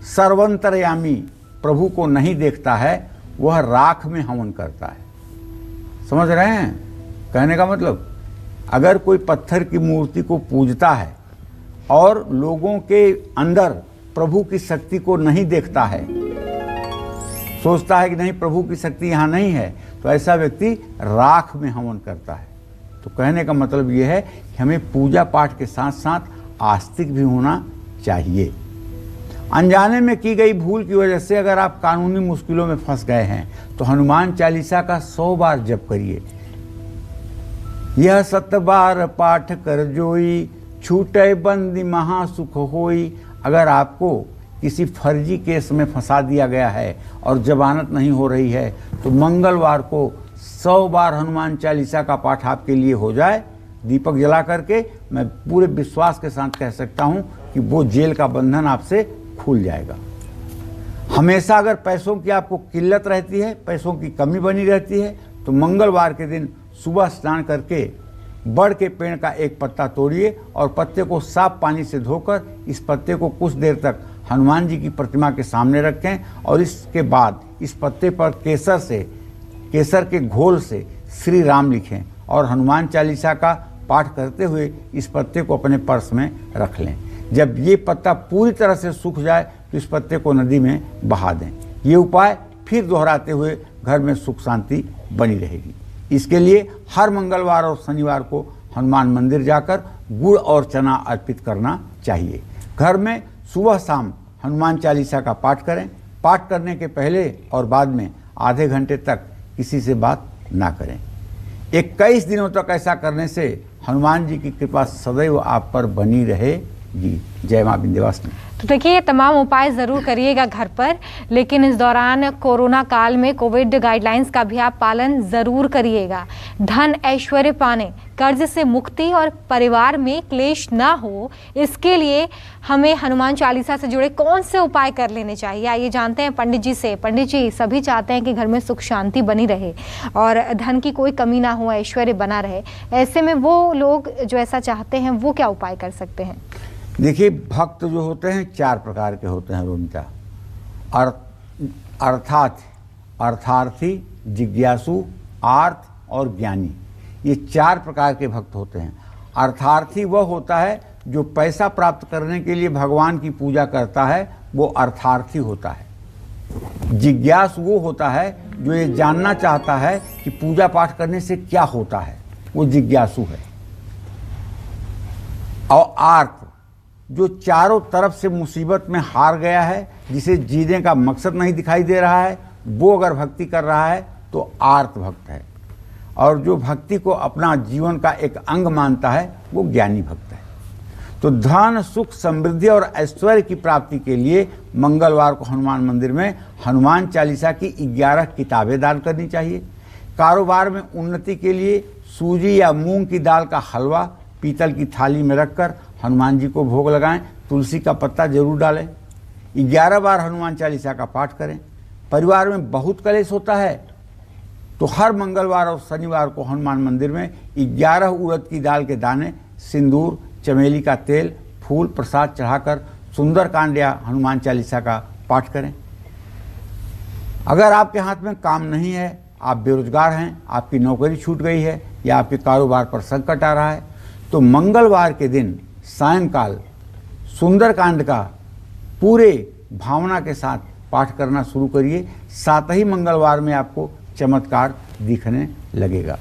सर्वंतरयामी प्रभु को नहीं देखता है, वह राख में हवन करता है। समझ रहे हैं कहने का मतलब? अगर कोई पत्थर की मूर्ति को पूजता है और लोगों के अंदर प्रभु की शक्ति को नहीं देखता है, सोचता है कि नहीं प्रभु की शक्ति यहाँ नहीं है, तो ऐसा व्यक्ति राख में हवन करता है। तो कहने का मतलब यह है कि हमें पूजा पाठ के साथ साथ आस्तिक भी होना चाहिए। अनजाने में की गई भूल की वजह से अगर आप कानूनी मुश्किलों में फंस गए हैं तो हनुमान चालीसा का 100 बार जप करिए। यह 7 बार पाठ कर जोई, छूटे बंदी महासुख होई। अगर आपको किसी फर्जी केस में फंसा दिया गया है और जमानत नहीं हो रही है तो मंगलवार को 100 बार हनुमान चालीसा का पाठ आपके लिए हो जाए, दीपक जला करके, मैं पूरे विश्वास के साथ कह सकता हूं कि वो जेल का बंधन आपसे खुल जाएगा। हमेशा अगर पैसों की आपको किल्लत रहती है, पैसों की कमी बनी रहती है, तो मंगलवार के दिन सुबह स्नान करके बड़ के पेड़ का एक पत्ता तोड़िए और पत्ते को साफ पानी से धोकर इस पत्ते को कुछ देर तक हनुमान जी की प्रतिमा के सामने रखें और इसके बाद इस पत्ते पर केसर के घोल से श्री राम लिखें और हनुमान चालीसा का पाठ करते हुए इस पत्ते को अपने पर्स में रख लें। जब ये पत्ता पूरी तरह से सूख जाए तो इस पत्ते को नदी में बहा दें। ये उपाय फिर दोहराते हुए घर में सुख शांति बनी रहेगी। इसके लिए हर मंगलवार और शनिवार को हनुमान मंदिर जाकर गुड़ और चना अर्पित करना चाहिए। घर में सुबह शाम हनुमान चालीसा का पाठ करें। पाठ करने के पहले और बाद में आधे घंटे तक किसी से बात ना करें। 21 दिनों तक ऐसा करने से हनुमान जी की कृपा सदैव आप पर बनी रहेगी। जय मां विंध्यवासिनी। तो देखिए ये तमाम उपाय ज़रूर करिएगा घर पर, लेकिन इस दौरान कोरोना काल में कोविड गाइडलाइंस का भी आप पालन ज़रूर करिएगा। धन ऐश्वर्य पाने, कर्ज से मुक्ति और परिवार में क्लेश ना हो, इसके लिए हमें हनुमान चालीसा से जुड़े कौन से उपाय कर लेने चाहिए, आइए जानते हैं पंडित जी से। पंडित जी, सभी चाहते हैं कि घर में सुख शांति बनी रहे और धन की कोई कमी ना हो, ऐश्वर्य बना रहे। ऐसे में वो लोग जो ऐसा चाहते हैं वो क्या उपाय कर सकते हैं? देखिए, भक्त जो होते हैं 4 प्रकार के होते हैं रोमिता। अर्थार्थी, जिज्ञासु, आर्थ और ज्ञानी, ये 4 प्रकार के भक्त होते हैं। अर्थार्थी वह होता है जो पैसा प्राप्त करने के लिए भगवान की पूजा करता है, वो अर्थार्थी होता है। जिज्ञासु वो होता है जो ये जानना चाहता है कि पूजा पाठ करने से क्या होता है, वो जिज्ञासु है। और आर्थ जो चारों तरफ से मुसीबत में हार गया है, जिसे जीने का मकसद नहीं दिखाई दे रहा है, वो अगर भक्ति कर रहा है तो आर्त भक्त है। और जो भक्ति को अपना जीवन का एक अंग मानता है वो ज्ञानी भक्त है। तो धन, सुख, समृद्धि और ऐश्वर्य की प्राप्ति के लिए मंगलवार को हनुमान मंदिर में हनुमान चालीसा की 11 किताबें दान करनी चाहिए। कारोबार में उन्नति के लिए सूजी या मूंग की दाल का हलवा पीतल की थाली में रखकर हनुमान जी को भोग लगाएं। तुलसी का पत्ता जरूर डालें। 11 बार हनुमान चालीसा का पाठ करें। परिवार में बहुत कलेश होता है तो हर मंगलवार और शनिवार को हनुमान मंदिर में 11 उड़द की दाल के दाने, सिंदूर, चमेली का तेल, फूल, प्रसाद चढ़ाकर सुंदरकांड या हनुमान चालीसा का पाठ करें। अगर आपके हाथ में काम नहीं है, आप बेरोजगार हैं, आपकी नौकरी छूट गई है या आपके कारोबार पर संकट आ रहा है, तो मंगलवार के दिन सायंकाल सुंदरकांड का पूरे भावना के साथ पाठ करना शुरू करिए। 7 ही मंगलवार में आपको चमत्कार दिखने लगेगा।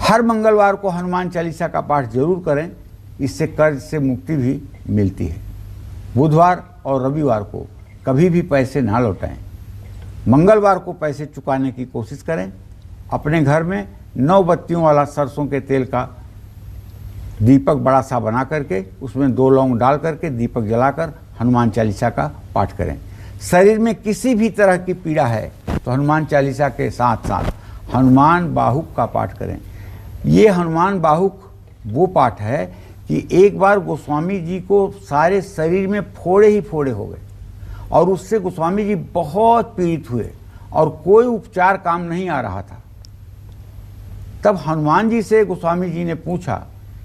हर मंगलवार को हनुमान चालीसा का पाठ जरूर करें। इससे कर्ज से मुक्ति भी मिलती है। बुधवार और रविवार को कभी भी पैसे ना लौटाएं। मंगलवार को पैसे चुकाने की कोशिश करें। अपने घर में 9 बत्तियों वाला सरसों के तेल का दीपक बड़ा सा बना करके उसमें 2 लौंग डाल करके दीपक जलाकर हनुमान चालीसा का पाठ करें। शरीर में किसी भी तरह की पीड़ा है तो हनुमान चालीसा के साथ साथ हनुमान बाहुक का पाठ करें। ये हनुमान बाहुक वो पाठ है कि एक बार गोस्वामी जी को सारे शरीर में फोड़े ही फोड़े हो गए और उससे गोस्वामी जी बहुत पीड़ित हुए और कोई उपचार काम नहीं आ रहा था। तब हनुमान जी से गोस्वामी जी ने पूछा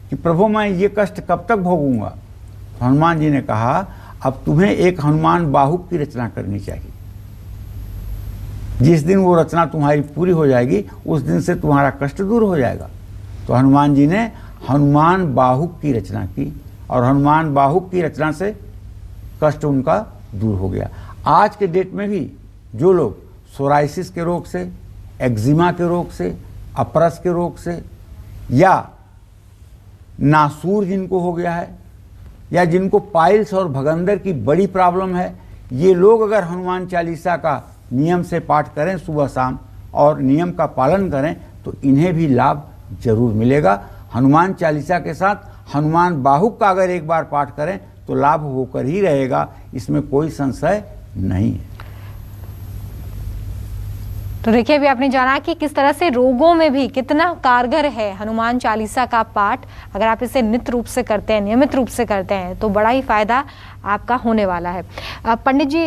कि प्रभु मैं ये कष्ट कब तक भोगूंगा। तो हनुमान जी ने कहा अब तुम्हें एक हनुमान बाहुक की रचना करनी चाहिए। जिस दिन वो रचना तुम्हारी पूरी हो जाएगी उस दिन से तुम्हारा कष्ट दूर हो जाएगा। तो हनुमान जी ने हनुमान बाहुक की रचना की और हनुमान बाहुक की रचना से कष्ट उनका दूर हो गया। आज के डेट में भी जो लोग सोराइसिस के रोग से, एक्जिमा के रोग से, अपरस के रोग से या नासूर जिनको हो गया है या जिनको पाइल्स और भगंदर की बड़ी प्रॉब्लम है, ये लोग अगर हनुमान चालीसा का नियम से पाठ करें सुबह शाम और नियम का पालन करें तो इन्हें भी लाभ जरूर मिलेगा। हनुमान चालीसा के साथ हनुमान बाहुक का अगर एक बार पाठ करें तो लाभ होकर ही रहेगा, इसमें कोई संशय नहीं है। तो देखिए अभी आपने जाना कि किस तरह से रोगों में भी कितना कारगर है हनुमान चालीसा का पाठ। अगर आप इसे नित्य रूप से करते हैं, नियमित रूप से करते हैं तो बड़ा ही फायदा आपका होने वाला है। पंडित जी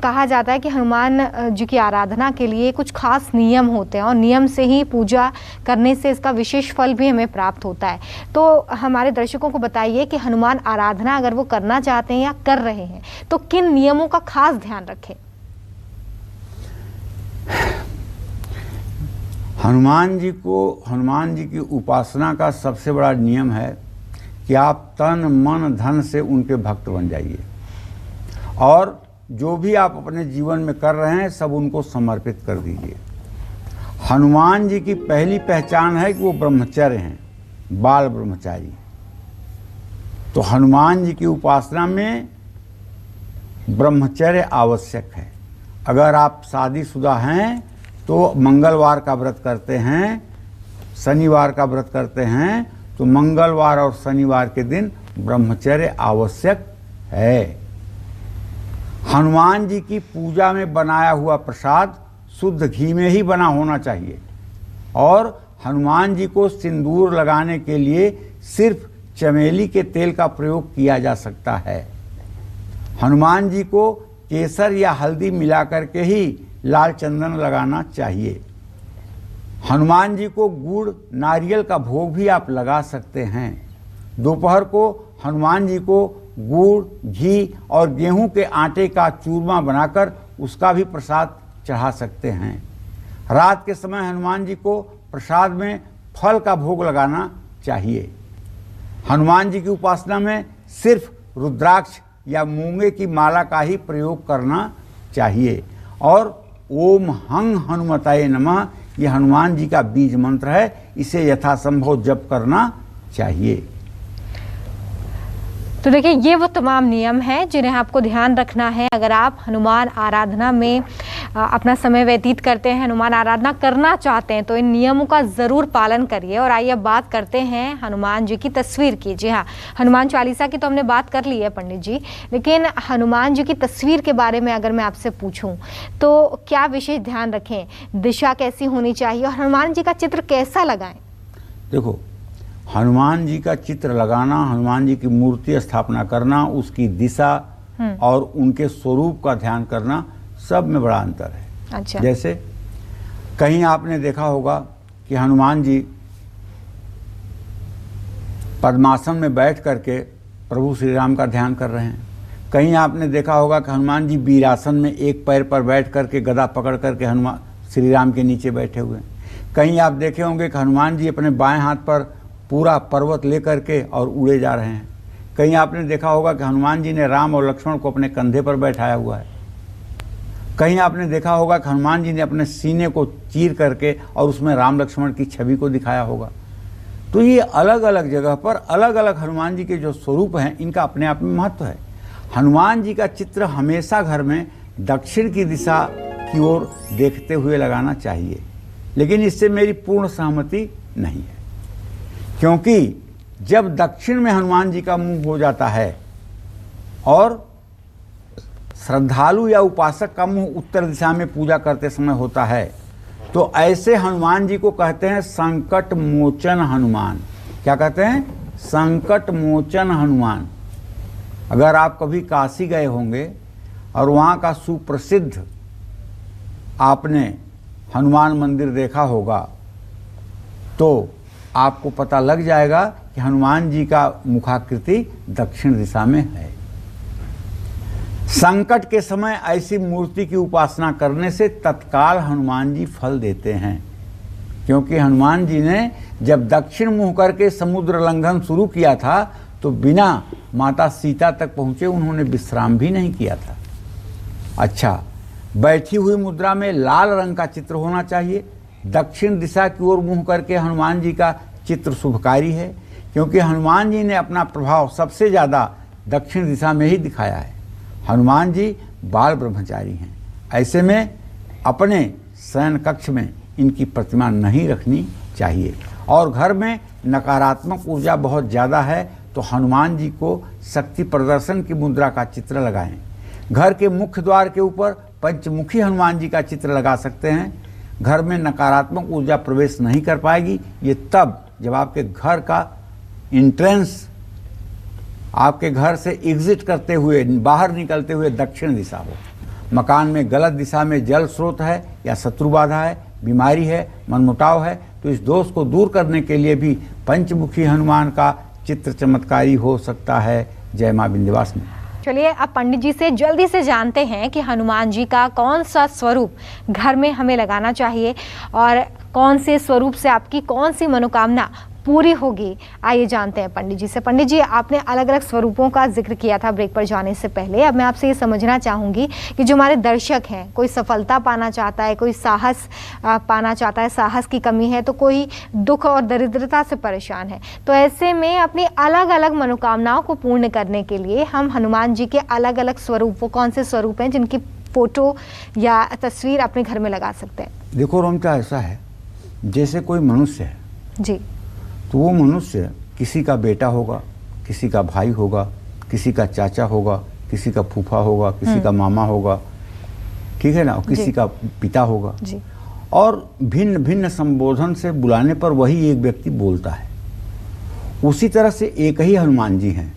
कहा जाता है कि हनुमान जी की आराधना के लिए कुछ खास नियम होते हैं और नियम से ही पूजा करने से इसका विशेष फल भी हमें प्राप्त होता है। तो हमारे दर्शकों को बताइए कि हनुमान आराधना अगर वो करना चाहते हैं या कर रहे हैं तो किन नियमों का खास ध्यान रखें। हनुमान जी की उपासना का सबसे बड़ा नियम है कि आप तन मन धन से उनके भक्त बन जाइए और जो भी आप अपने जीवन में कर रहे हैं सब उनको समर्पित कर दीजिए। हनुमान जी की पहली पहचान है कि वो ब्रह्मचर्य हैं, बाल ब्रह्मचारी। तो हनुमान जी की उपासना में ब्रह्मचर्य आवश्यक है। अगर आप शादीशुदा हैं तो मंगलवार का व्रत करते हैं, शनिवार का व्रत करते हैं तो मंगलवार और शनिवार के दिन ब्रह्मचर्य आवश्यक है। हनुमान जी की पूजा में बनाया हुआ प्रसाद शुद्ध घी में ही बना होना चाहिए और हनुमान जी को सिंदूर लगाने के लिए सिर्फ चमेली के तेल का प्रयोग किया जा सकता है। हनुमान जी को केसर या हल्दी मिलाकर के ही लाल चंदन लगाना चाहिए। हनुमान जी को गुड़ नारियल का भोग भी आप लगा सकते हैं। दोपहर को हनुमान जी को गुड़ घी और गेहूं के आटे का चूरमा बनाकर उसका भी प्रसाद चढ़ा सकते हैं। रात के समय हनुमान जी को प्रसाद में फल का भोग लगाना चाहिए। हनुमान जी की उपासना में सिर्फ रुद्राक्ष या मूंगे की माला का ही प्रयोग करना चाहिए और ओम हंग हनुमताय नमः ये हनुमान जी का बीज मंत्र है, इसे यथासंभव जप करना चाहिए। तो देखिए ये वो तमाम नियम हैं जिन्हें आपको ध्यान रखना है। अगर आप हनुमान आराधना में अपना समय व्यतीत करते हैं, हनुमान आराधना करना चाहते हैं तो इन नियमों का ज़रूर पालन करिए। और आइए अब बात करते हैं हनुमान जी की तस्वीर की। जी हाँ, हनुमान चालीसा की तो हमने बात कर ली है पंडित जी, लेकिन हनुमान जी की तस्वीर के बारे में अगर मैं आपसे पूछूं तो क्या विशेष ध्यान रखें, दिशा कैसी होनी चाहिए और हनुमान जी का चित्र कैसा लगाएं? देखो, हनुमान जी का चित्र लगाना, हनुमान जी की मूर्ति स्थापना करना, उसकी दिशा और उनके स्वरूप का ध्यान करना, सब में बड़ा अंतर है। अच्छा। जैसे कहीं आपने देखा होगा कि हनुमान जी पद्मासन में बैठ करके प्रभु श्री राम का ध्यान कर रहे हैं। कहीं आपने देखा होगा कि हनुमान जी वीरासन में एक पैर पर बैठ करके गदा पकड़ करके हनुमान श्री राम के नीचे बैठे हुए हैं। कहीं आप देखे होंगे कि हनुमान जी अपने बाएं हाथ पर पूरा पर्वत लेकर के और उड़े जा रहे हैं। कहीं आपने देखा होगा कि हनुमान जी ने राम और लक्ष्मण को अपने कंधे पर बैठाया हुआ है। कहीं आपने देखा होगा कि हनुमान जी ने अपने सीने को चीर करके और उसमें राम लक्ष्मण की छवि को दिखाया होगा। तो ये अलग अलग जगह पर अलग अलग हनुमान जी के जो स्वरूप हैं, इनका अपने आप में महत्व है। हनुमान जी का चित्र हमेशा घर में दक्षिण की दिशा की ओर देखते हुए लगाना चाहिए, लेकिन इससे मेरी पूर्ण सहमति नहीं है, क्योंकि जब दक्षिण में हनुमान जी का मुंह हो जाता है और श्रद्धालु या उपासक का मुंह उत्तर दिशा में पूजा करते समय होता है, तो ऐसे हनुमान जी को कहते हैं संकट मोचन हनुमान। क्या कहते हैं? संकट मोचन हनुमान। अगर आप कभी काशी गए होंगे और वहाँ का सुप्रसिद्ध आपने हनुमान मंदिर देखा होगा, तो आपको पता लग जाएगा कि हनुमान जी का मुखाकृति दक्षिण दिशा में है। संकट के समय ऐसी मूर्ति की उपासना करने से तत्काल हनुमान जी फल देते हैं, क्योंकि हनुमान जी ने जब दक्षिण मुंह करके समुद्र लंघन शुरू किया था तो बिना माता सीता तक पहुंचे उन्होंने विश्राम भी नहीं किया था। अच्छा, बैठी हुई मुद्रा में लाल रंग का चित्र होना चाहिए। दक्षिण दिशा की ओर मुंह करके हनुमान जी का चित्र शुभकारी है, क्योंकि हनुमान जी ने अपना प्रभाव सबसे ज़्यादा दक्षिण दिशा में ही दिखाया है। हनुमान जी बाल ब्रह्मचारी हैं, ऐसे में अपने शयन कक्ष में इनकी प्रतिमा नहीं रखनी चाहिए। और घर में नकारात्मक ऊर्जा बहुत ज़्यादा है तो हनुमान जी को शक्ति प्रदर्शन की मुद्रा का चित्र लगाएं। घर के मुख्य द्वार के ऊपर पंचमुखी हनुमान जी का चित्र लगा सकते हैं। घर में नकारात्मक ऊर्जा प्रवेश नहीं कर पाएगी, ये तब जब आपके घर का इंट्रेंस, आपके घर से एग्जिट करते हुए बाहर निकलते हुए दक्षिण दिशा हो। मकान में गलत दिशा में जल स्रोत है या शत्रु बाधा है, बीमारी है, मनमुटाव है, तो इस दोष को दूर करने के लिए भी पंचमुखी हनुमान का चित्र चमत्कारी हो सकता है। जय मां विंध्यवासिनी। चलिए अब पंडित जी से जल्दी से जानते हैं कि हनुमान जी का कौन सा स्वरूप घर में हमें लगाना चाहिए और कौन से स्वरूप से आपकी कौन सी मनोकामना पूरी होगी। आइए जानते हैं पंडित जी से। पंडित जी, आपने अलग अलग स्वरूपों का जिक्र किया था ब्रेक पर जाने से पहले। अब मैं आपसे ये समझना चाहूँगी कि जो हमारे दर्शक हैं, कोई सफलता पाना चाहता है, कोई साहस पाना चाहता है, साहस की कमी है, तो कोई दुख और दरिद्रता से परेशान है, तो ऐसे में अपनी अलग अलग मनोकामनाओं को पूर्ण करने के लिए हम हनुमान जी के अलग अलग स्वरूप, वो कौन से स्वरूप हैं जिनकी फोटो या तस्वीर अपने घर में लगा सकते हैं? देखो रोमिता, ऐसा है जैसे कोई मनुष्य है जी, तो वो मनुष्य किसी का बेटा होगा, किसी का भाई होगा, किसी का चाचा होगा, किसी का फूफा होगा, किसी का मामा होगा, ठीक है ना, और किसी का पिता होगा जी। और भिन्न भिन्न संबोधन से बुलाने पर वही एक व्यक्ति बोलता है। उसी तरह से एक ही हनुमान जी हैं,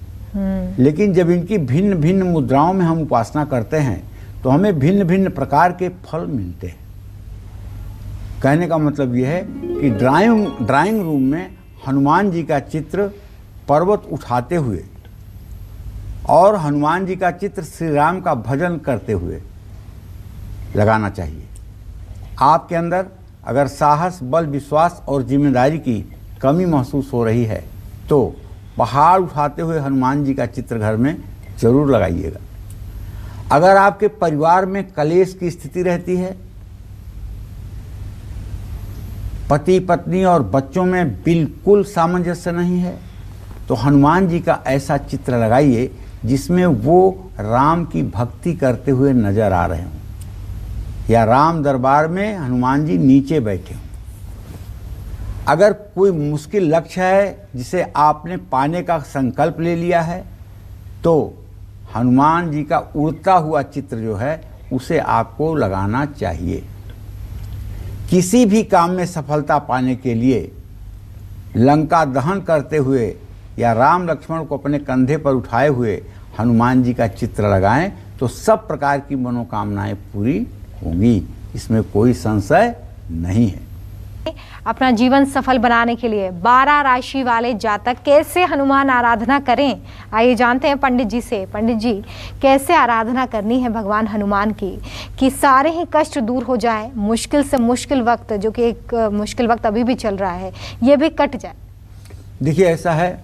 लेकिन जब इनकी भिन्न भिन्न मुद्राओं में हम उपासना करते हैं तो हमें भिन्न भिन्न प्रकार के फल मिलते हैं। कहने का मतलब यह है कि ड्राइंग रूम में हनुमान जी का चित्र पर्वत उठाते हुए और हनुमान जी का चित्र श्री राम का भजन करते हुए लगाना चाहिए। आपके अंदर अगर साहस, बल, विश्वास और जिम्मेदारी की कमी महसूस हो रही है तो पहाड़ उठाते हुए हनुमान जी का चित्र घर में जरूर लगाइएगा। अगर आपके परिवार में कलेश की स्थिति रहती है, पति पत्नी और बच्चों में बिल्कुल सामंजस्य नहीं है, तो हनुमान जी का ऐसा चित्र लगाइए जिसमें वो राम की भक्ति करते हुए नजर आ रहे हों, या राम दरबार में हनुमान जी नीचे बैठे हों। अगर कोई मुश्किल लक्ष्य है जिसे आपने पाने का संकल्प ले लिया है तो हनुमान जी का उड़ता हुआ चित्र जो है उसे आपको लगाना चाहिए। किसी भी काम में सफलता पाने के लिए लंका दहन करते हुए या राम लक्ष्मण को अपने कंधे पर उठाए हुए हनुमान जी का चित्र लगाएं तो सब प्रकार की मनोकामनाएं पूरी होंगी, इसमें कोई संशय नहीं है। अपना जीवन सफल बनाने के लिए 12 राशि वाले जातक कैसे हनुमान आराधना करें, आइए जानते हैं पंडित जी से। पंडित जी, कैसे आराधना करनी है भगवान हनुमान की कि सारे ही कष्ट दूर हो जाए, मुश्किल से मुश्किल वक्त, जो कि एक मुश्किल वक्त अभी भी चल रहा है, ये भी कट जाए? देखिए, ऐसा है,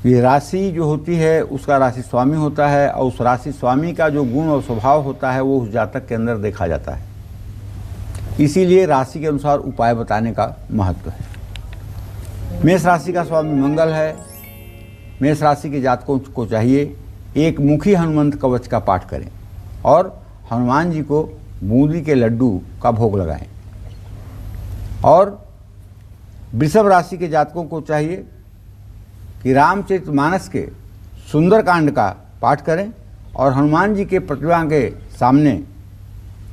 ये राशि जो होती है उसका राशि स्वामी होता है और उस राशि स्वामी का जो गुण और स्वभाव होता है वो उस जातक के अंदर देखा जाता है। इसीलिए राशि के अनुसार उपाय बताने का महत्व है। मेष राशि का स्वामी मंगल है। मेष राशि के जातकों को चाहिए एक मुखी हनुमंत कवच का पाठ करें और हनुमान जी को बूंदी के लड्डू का भोग लगाएं। और वृषभ राशि के जातकों को चाहिए कि रामचरितमानस के सुंदरकांड का पाठ करें और हनुमान जी के प्रतिमा के सामने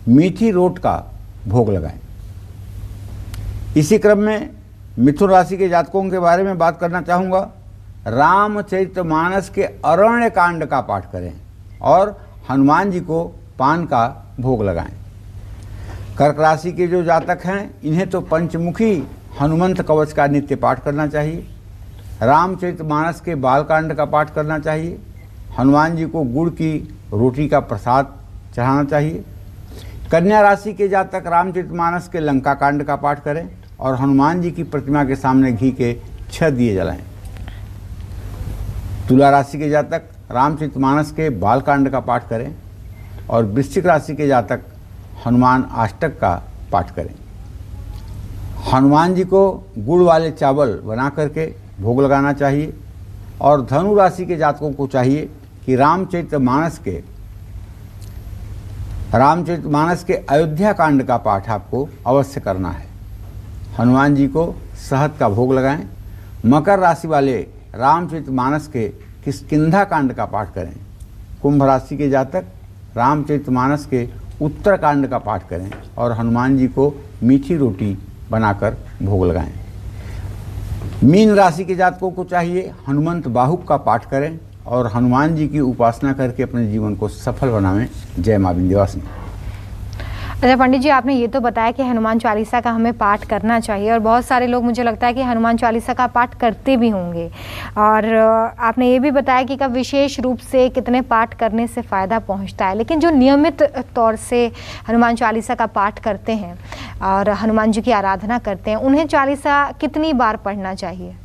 मीठी रोट का भोग लगाएं। इसी क्रम में मिथुन राशि के जातकों के बारे में बात करना चाहूँगा। रामचरितमानस के अरण्य कांड का पाठ करें और हनुमान जी को पान का भोग लगाएं। कर्क राशि के जो जातक हैं इन्हें तो पंचमुखी हनुमंत कवच का नित्य पाठ करना चाहिए। रामचरितमानस के बालकांड का पाठ करना चाहिए। हनुमान जी को गुड़ की रोटी का प्रसाद चढ़ाना चाहिए। कन्या राशि के जातक रामचरितमानस के लंका कांड का पाठ करें और हनुमान जी की प्रतिमा के सामने घी के 6 दिए जलाएं। तुला राशि के जातक रामचरितमानस के बालकांड का पाठ करें और वृश्चिक राशि के जातक हनुमान अष्टक का पाठ करें। हनुमान जी को गुड़ वाले चावल बना करके भोग लगाना चाहिए। और धनु राशि के जातकों को चाहिए कि रामचरितमानस के अयोध्या कांड का पाठ आपको अवश्य करना है। हनुमान जी को शहद का भोग लगाएं। मकर राशि वाले रामचरितमानस के किष्किंधा कांड का पाठ करें। कुंभ राशि के जातक रामचरितमानस के उत्तरकांड का पाठ करें और हनुमान जी को मीठी रोटी बनाकर भोग लगाएं। मीन राशि के जातकों को चाहिए हनुमंत बाहुक का पाठ करें और हनुमान जी की उपासना करके अपने जीवन को सफल बनावें। जय मां विंध्यवासिनी। अच्छा पंडित जी, आपने ये तो बताया कि हनुमान चालीसा का हमें पाठ करना चाहिए और बहुत सारे लोग, मुझे लगता है कि हनुमान चालीसा का पाठ करते भी होंगे। और आपने ये भी बताया कि कब विशेष रूप से कितने पाठ करने से फ़ायदा पहुंचता है। लेकिन जो नियमित तौर से हनुमान चालीसा का पाठ करते हैं और हनुमान जी की आराधना करते हैं, उन्हें चालीसा कितनी बार पढ़ना चाहिए?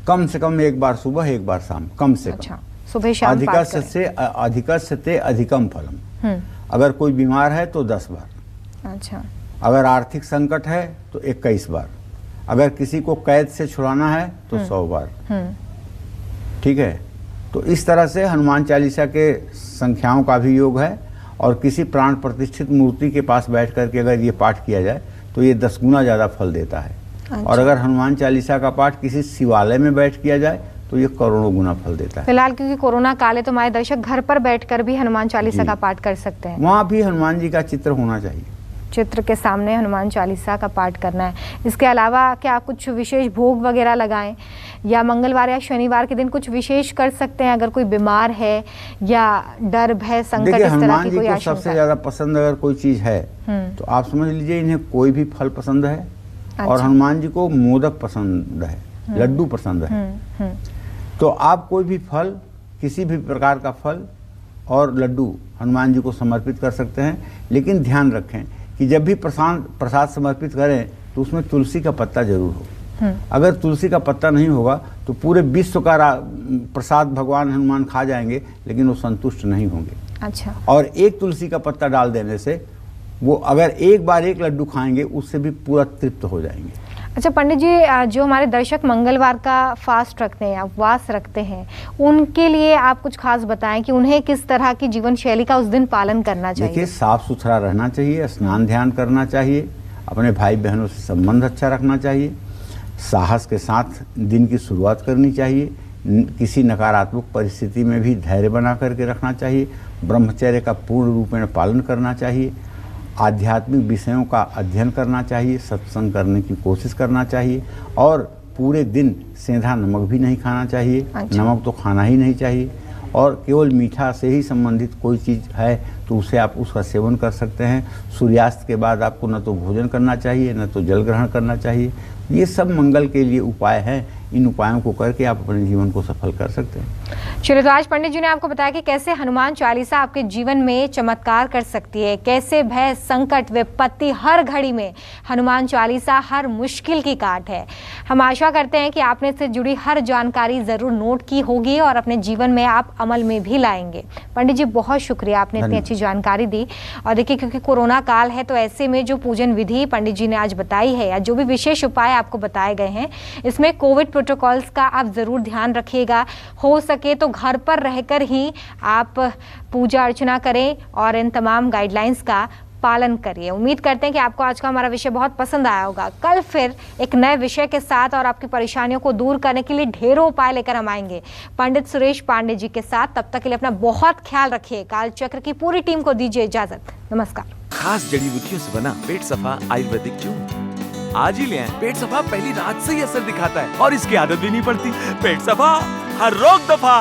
कम से कम एक बार सुबह, एक बार शाम, कम से कम। अच्छा, सुबह शाम पाठ करें। अधिकस्यते अधिकम फलम। अगर कोई बीमार है तो 10 बार। अच्छा। अगर आर्थिक संकट है तो 21 बार। अगर किसी को कैद से छुड़ाना है तो 100 बार। ठीक है। तो इस तरह से हनुमान चालीसा के संख्याओं का भी योग है और किसी प्राण प्रतिष्ठित मूर्ति के पास बैठ करके अगर ये पाठ किया जाए तो ये 10 गुना ज़्यादा फल देता है। अच्छा। और अगर हनुमान चालीसा का पाठ किसी शिवालय में बैठ किया जाए तो ये करोड़ों गुना फल देता है। फिलहाल क्योंकि कोरोना काल है तो हमारे दर्शक घर पर बैठकर भी हनुमान चालीसा का पाठ कर सकते हैं। वहाँ भी हनुमान जी का चित्र होना चाहिए। चित्र के सामने हनुमान चालीसा का पाठ करना है। इसके अलावा क्या कुछ विशेष भोग वगैरह लगाएं या मंगलवार या शनिवार के दिन कुछ विशेष कर सकते हैं अगर कोई बीमार है या डर भय संकट इस तरह की कोई आशंका? सबसे ज्यादा पसंद अगर कोई चीज है तो आप समझ लीजिए इन्हें कोई भी फल पसंद है। अच्छा। और हनुमान जी को मोदक पसंद है, लड्डू पसंद है। तो आप कोई भी फल, किसी भी प्रकार का फल और लड्डू हनुमान जी को समर्पित कर सकते हैं। लेकिन ध्यान रखें कि जब भी प्रसाद समर्पित करें तो उसमें तुलसी का पत्ता जरूर हो। अगर तुलसी का पत्ता नहीं होगा तो पूरे विश्व का प्रसाद भगवान हनुमान खा जाएंगे लेकिन वो संतुष्ट नहीं होंगे। अच्छा। और एक तुलसी का पत्ता डाल देने से वो अगर एक बार एक लड्डू खाएंगे उससे भी पूरा तृप्त हो जाएंगे। अच्छा पंडित जी, जो हमारे दर्शक मंगलवार का फास्ट रखते हैं, उपवास रखते हैं, उनके लिए आप कुछ खास बताएं कि उन्हें किस तरह की जीवन शैली का उस दिन पालन करना चाहिए? देखिए, साफ सुथरा रहना चाहिए, स्नान ध्यान करना चाहिए, अपने भाई बहनों से संबंध अच्छा रखना चाहिए, साहस के साथ दिन की शुरुआत करनी चाहिए, किसी नकारात्मक परिस्थिति में भी धैर्य बना करके रखना चाहिए, ब्रह्मचर्य का पूर्ण रूप में पालन करना चाहिए, आध्यात्मिक विषयों का अध्ययन करना चाहिए, सत्संग करने की कोशिश करना चाहिए और पूरे दिन सेंधा नमक भी नहीं खाना चाहिए। अच्छा। नमक तो खाना ही नहीं चाहिए और केवल मीठा से ही संबंधित कोई चीज़ है तो उसे आप उसका सेवन कर सकते हैं। सूर्यास्त के बाद आपको न तो भोजन करना चाहिए न तो जल ग्रहण करना चाहिए। ये सब मंगल के लिए उपाय हैं। इन उपायों को करके आप अपने जीवन को सफल कर सकते हैं। चलिए, तो आज पंडित जी ने आपको बताया कि कैसे हनुमान चालीसा आपके जीवन में चमत्कार कर सकती है, कैसे भय संकट विपत्ति हर घड़ी में हनुमान चालीसा हर मुश्किल की काट है। हम आशा करते हैं कि आपने इससे जुड़ी हर जानकारी ज़रूर नोट की होगी और अपने जीवन में आप अमल में भी लाएंगे। पंडित जी बहुत शुक्रिया, आपने इतनी अच्छी जानकारी दी। और देखिए क्योंकि कोरोना काल है तो ऐसे में जो पूजन विधि पंडित जी ने आज बताई है या जो भी विशेष उपाय आपको बताए गए हैं, इसमें कोविड प्रोटोकॉल्स का आप ज़रूर ध्यान रखिएगा। हो सके तो घर पर रहकर ही आप पूजा अर्चना करें और इन तमाम गाइडलाइंस का पालन करिए। उम्मीद करते हैं कि आपको आज का हमारा विषय बहुत पसंद आया होगा। कल फिर एक नए विषय के साथ और आपकी परेशानियों को दूर करने के लिए ढेरों उपाय लेकर हम आएंगे पंडित सुरेश पांडे जी के साथ। तब तक के लिए अपना बहुत ख्याल रखिए। कालचक्र की पूरी टीम को दीजिए इजाजत। नमस्कार। खास जड़ी बूटियों से बना पेट सफा आयुर्वेदिक चूर्ण आज ही ले आएं। पेट सफा पहली रात से ही असर दिखाता है और इसकी आदत भी नहीं पड़ती। पेट सफा हर रोग दफा।